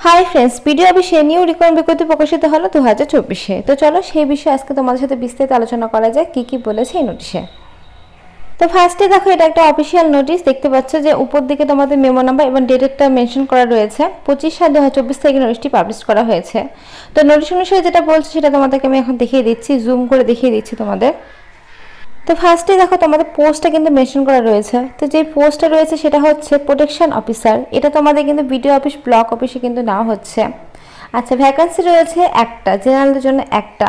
Hi friends, video অফিসে new requirement বিজ্ঞপ্তি প্রকাশিত হলো 2024-এ। তো চলো সেই বিষয়ে আজকে তোমাদের সাথে বিস্তারিত আলোচনা করা যায় কি কি বলেছে এই নোটিশে। তো ফার্স্টে দেখো, এটা একটা অফিসিয়াল নোটিশ দেখতে পাচ্ছ যে উপর দিকে তোমাদের মেমো নাম্বার এবং ডেটটা মেনশন করা রয়েছে। 25/7/2024 তারিখে নোটিশটি পাবলিশ করা হয়েছে। তো নোটিশ অনুসারে যেটা বলছে সেটা তোমাদেরকে আমি এখন দেখিয়ে দিচ্ছি, জুম করে দেখিয়ে দিচ্ছি তোমাদের। তো ফার্স্টে দেখো তোমাদের পোস্টটা কিন্তু মেনশন করা রয়েছে। তো যে পোস্টটা রয়েছে সেটা হচ্ছে প্রোটেকশন অফিসার। এটা তোমাদের কিন্তু বিডিও অফিস, ব্লক অফিসে কিন্তু নেওয়া হচ্ছে। আচ্ছা, ভ্যাকান্সি রয়েছে একটা, জেনারেলদের জন্য একটা।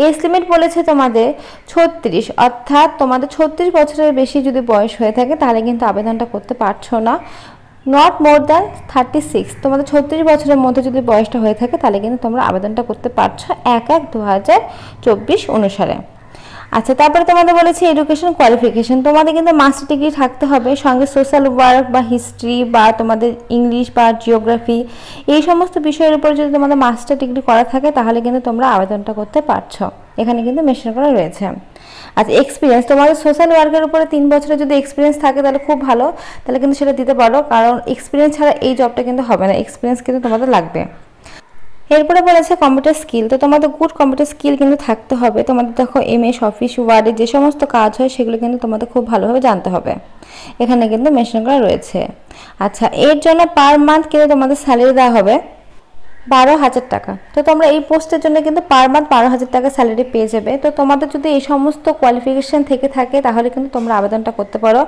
এজ লিমিট বলেছে তোমাদের 36, অর্থাৎ তোমাদের 36 বছরের বেশি যদি বয়স হয়ে থাকে তাহলে কিন্তু আবেদনটা করতে পারছো না। নট মোর দ্যান 36, তোমাদের 36 বছরের মধ্যে যদি বয়সটা হয়ে থাকে তাহলে কিন্তু তোমরা আবেদনটা করতে পারছো 1/1/2024 অনুসারে। আচ্ছা, তারপরে তোমাদের বলেছে এডুকেশন কোয়ালিফিকেশন। তোমাদের কিন্তু মাস্টার ডিগ্রি থাকতে হবে, সঙ্গে সোশ্যাল ওয়ার্ক বা হিস্ট্রি বা তোমাদের ইংলিশ বা জিওগ্রাফি এই সমস্ত বিষয়ের উপর যদি তোমাদের মাস্টার ডিগ্রি করা থাকে তাহলে কিন্তু তোমরা আবেদনটা করতে পারছো। এখানে কিন্তু মেনশন করা রয়েছে। আচ্ছা, এক্সপিরিয়েন্স তোমাদের সোশ্যাল ওয়ার্কের উপরে 3 বছরের যদি এক্সপিরিয়েন্স থাকে তাহলে খুব ভালো, তাহলে কিন্তু সেটা দিতে পারো, কারণ এক্সপিরিয়েন্স ছাড়া এই জবটা কিন্তু হবে না, এক্সপিরিয়েন্স কিন্তু তোমাদের লাগবে। এরপরে বলেছে কম্পিউটার স্কিল। তো তোমাদের গুড কম্পিউটার স্কিল কিন্তু থাকতে হবে। তোমাদের দেখো এমএস অফিস ওয়ার্ডে যে সমস্ত কাজ হয় সেগুলো কিন্তু তোমাদের খুব ভালোভাবে জানতে হবে, এখানে কিন্তু মেনশন করা রয়েছে। আচ্ছা, এর জন্য পার মান্থ কিন্তু তোমাদের স্যালারি দেওয়া হবে 12,000 টাকা। তো তোমরা এই পোস্টের জন্য কিন্তু পার মান্থ 12,000 টাকা স্যালারি পেয়ে যাবে। তো তোমাদের যদি এই সমস্ত কোয়ালিফিকেশন থেকে থাকে তাহলে কিন্তু তোমরা আবেদনটা করতে পারো।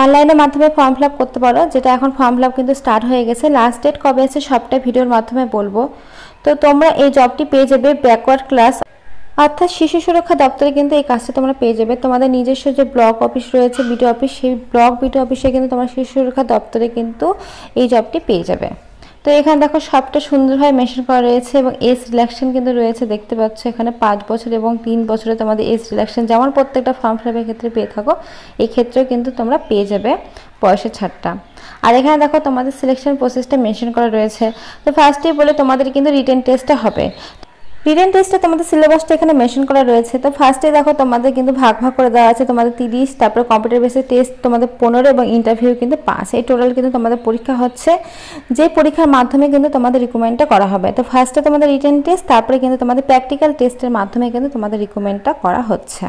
অনলাইনের মাধ্যমে ফর্ম ফিল আপ করতে পারো, যেটা এখন ফর্ম ফিল আপ কিন্তু স্টার্ট হয়ে গেছে। লাস্ট ডেট কবে আছে সবটা ভিডিওর মাধ্যমে বলবো। তো তোমরা এই জবটি পেয়ে যাবে ব্যাকওয়ার্ড ক্লাস, অর্থাৎ শিশু সুরক্ষা দপ্তরে কিন্তু এই কাজটা তোমরা পেয়ে যাবে। তোমাদের নিজস্ব যে ব্লক অফিস রয়েছে, বিডিও অফিস, সেই ব্লক বিডিও অফিসে কিন্তু তোমরা শিশু সুরক্ষা দপ্তরে কিন্তু এই জবটি পেয়ে যাবে। তো এখানে দেখো সবটা সুন্দরভাবে মেনশন করা রয়েছে এবং এজ রিল্যাক্সেশন কিন্তু রয়েছে, দেখতে পাচ্ছ এখানে 5 বছর এবং 3 বছরে তোমাদের এজ রিল্যাক্সেশন, যেমন প্রত্যেকটা ফর্ম ফিল আপের ক্ষেত্রে পেয়ে থাকো এই ক্ষেত্রেও কিন্তু তোমরা পেয়ে যাবে বয়সের ছাড়টা। আর এখানে দেখো তোমাদের সিলেকশন প্রসেসটা মেনশন করা রয়েছে। তো ফার্স্টেই বলে তোমাদের কিন্তু রিটেন টেস্টটা হবে। রিটেন টেস্টে তোমাদের সিলেবাসটা এখানে মেনশন করা রয়েছে। তো ফার্স্টে দেখো তোমাদের কিন্তু ভাগ ভাগ করে দেওয়া আছে, তোমাদের 30, তারপরে কম্পিউটার বেসিক টেস্ট তোমাদের 15 এবং ইন্টারভিউ কিন্তু 5। এই টোটাল কিন্তু তোমাদের পরীক্ষা হচ্ছে, যে পরীক্ষার মাধ্যমে কিন্তু তোমাদের রিক্রুটমেন্টটা করা হবে। তো ফার্স্টে তোমাদের রিটেন টেস্ট, তারপরে কিন্তু তোমাদের প্র্যাকটিক্যাল টেস্টের মাধ্যমে কিন্তু তোমাদের রিক্রুটমেন্টটা করা হচ্ছে।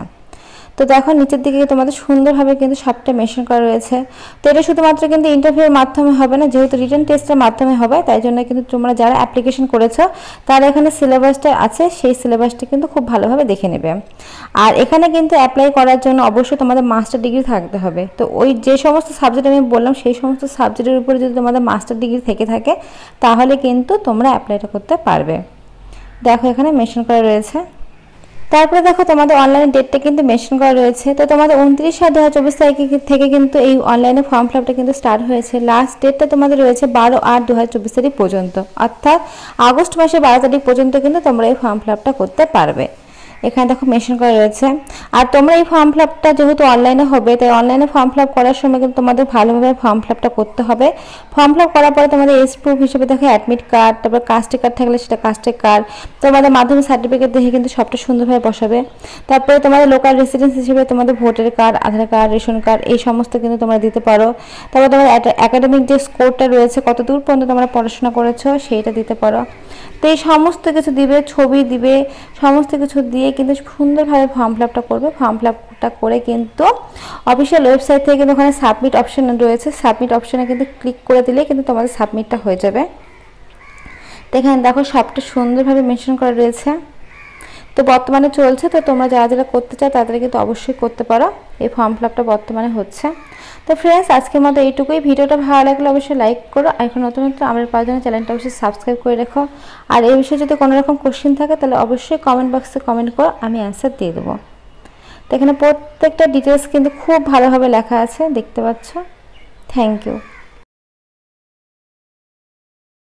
তো দেখো নিচের দিকে তোমাদের সুন্দরভাবে কিন্তু সবটা মেনশন করা রয়েছে। তো এটা শুধুমাত্র কিন্তু ইন্টারভিউর মাধ্যমে হবে না, যেহেতু রিটেন টেস্টের মাধ্যমে হবে, তাই জন্য কিন্তু তোমরা যারা অ্যাপ্লিকেশন করেছো তারা এখানে সিলেবাসটা আছে, সেই সিলেবাসটা কিন্তু খুব ভালোভাবে দেখে নেবে। আর এখানে কিন্তু অ্যাপ্লাই করার জন্য অবশ্যই তোমাদের মাস্টার ডিগ্রি থাকতে হবে। তো ওই যে সমস্ত সাবজেক্ট আমি বললাম সেই সমস্ত সাবজেক্টের উপরে যদি তোমাদের মাস্টার ডিগ্রি থেকে থাকে তাহলে কিন্তু তোমরা অ্যাপ্লাইটা করতে পারবে। দেখো এখানে মেনশন করা রয়েছে। তারপরে দেখো তোমাদের অনলাইন ডেটটা কিন্তু মেনশন করা রয়েছে। তো তোমাদের 29/7/2024 তারিখ থেকে কিন্তু এই অনলাইনে ফর্ম ফিল আপটা কিন্তু স্টার্ট হয়েছে। লাস্ট ডেটটা তোমাদের রয়েছে 12/8/2024 তারিখ পর্যন্ত, অর্থাৎ আগস্ট মাসের 12 তারিখ পর্যন্ত কিন্তু তোমরা এই ফর্ম ফিল আপটা করতে পারবে, এখানে দেখো মেনশন করা রয়েছে। আর তোমরা এই ফর্ম ফিল আপটা যেহেতু অনলাইনে হবে, তাই অনলাইনে ফর্ম ফিল আপ করার সময় কিন্তু তোমাদের ভালোভাবে ফর্ম ফিল আপটা করতে হবে। ফর্ম ফিল আপ করার পরে তোমাদের এজ প্রুফ হিসেবে দেখো অ্যাডমিট কার্ড, তারপর কাস্টের কার্ড থাকলে সেটা কাস্টের কার্ড, তোমাদের মাধ্যমিক সার্টিফিকেট দেখে কিন্তু সবটা সুন্দরভাবে বসাবে। তারপরে তোমাদের লোকাল রেসিডেন্স হিসেবে তোমাদের ভোটার কার্ড, আধার কার্ড, রেশন কার্ড এই সমস্ত কিন্তু তোমরা দিতে পারো। তারপর তোমার একাডেমিক যে স্কোরটা রয়েছে, কত দূর পর্যন্ত তোমরা পড়াশোনা করেছো সেইটা দিতে পারো। তো এই সমস্ত কিছু দিবে, ছবি দিবে, সমস্ত কিছু দিয়ে কিন্তু সুন্দরভাবে ফর্ম ফিল আপটা করবে। ফর্ম ফিল আপটা করে কিন্তু অফিসিয়াল ওয়েবসাইট থেকে কিন্তু ওখানে সাবমিট অপশন রয়েছে, সাবমিট অপশনে কিন্তু ক্লিক করে দিলে কিন্তু তোমাদের সাবমিটটা হয়ে যাবে। তো এখানে দেখো সবটা সুন্দরভাবে মেনশন করা রয়েছে। তো বর্তমানে চলছে, তো তোমরা যারা যারা করতে চাও তাদের কিন্তু অবশ্যই করতে পারো, এই ফর্ম ফিল আপটা বর্তমানে হচ্ছে। তো ফ্রেন্ডস, আজকের মতো এইটুকুই। ভিডিওটা ভালো লাগলে অবশ্যই লাইক করো, আর এখন নতুন নতুন আমার পাওয়ার জন্য চ্যানেলটা অবশ্যই সাবস্ক্রাইব করে রেখো। আর এই বিষয়ে যদি কোনো রকম কোশ্চেন থাকে তাহলে অবশ্যই কমেন্ট বক্সে কমেন্ট করো, আমি অ্যান্সার দিয়ে দেবো। তো এখানে প্রত্যেকটা ডিটেলস কিন্তু খুব ভালোভাবে লেখা আছে, দেখতে পাচ্ছ। Thank you.